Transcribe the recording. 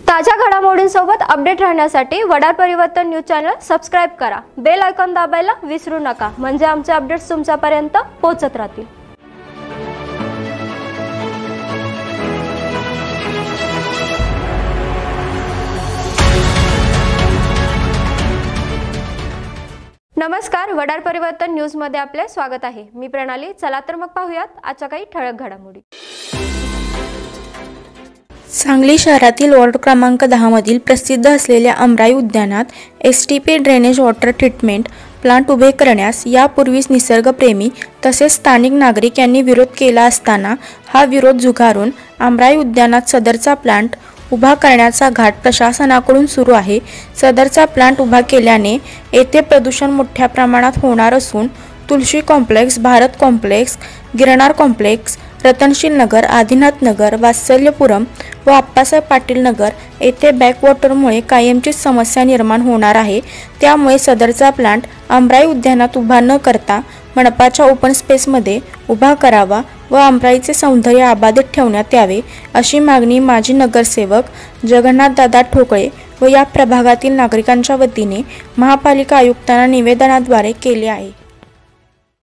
ताज्या घडामोडींसोबत अपडेट राहण्यासाठी वडार परिवर्तन न्यूज चॅनल सबस्क्राइब करा। बेल आयकॉन दाबायला विसरू नका, म्हणजे आमचे अपडेट्स तुमच्यापर्यंत पोहोचत राहतील। नमस्कार, वडार परिवर्तन न्यूज मध्ये आपले स्वागत आहे। मी प्रणाली। चला तर मग पाहूयात आजच्या काही ठळक घडामोडी। सांगली शहरातील वॉर्ड क्रमांक 10 मधील प्रसिद्ध असलेल्या अमराई उद्यानात STP drainage water treatment plant उभे करण्यास यापूर्वीच निसर्गप्रेमी तसेच स्थानिक नागरिक यांनी विरोध केला असताना हा विरोध झुगारून अमराई उद्यानात सदरचा प्लांट उभा करण्याचा घाट प्रशासनाकडून सुरू आहे। सदरचा प्लांट उभा केल्याने येथे प्रदूषण मोठ्या प्रमाणात होणार असून Tulsi complex, Bharat complex, Girnar complex, Ratanshil Nagar, Adinath Nagar, Vatsalyapuram व आप्पासाहेब पाटील नगर येथे बॅकवॉटरमुळे कायमची समस्या निर्माण होणार आहे। त्यामुळे सदरचा प्लांट अमराई उद्यानात उभा न करता मनपाच्या ओपन स्पेसमध्ये उभा करावा व अमराईचे सौंदर्य अबाधित ठेवण्यात यावे, अशी मागणी माजी नगरसेवक जगन्नाथदादा ठोकळे व या प्रभागातील नागरिकांच्या वतीने महापालिका आयुक्तांना निवेदनाद्वारे केली आहे।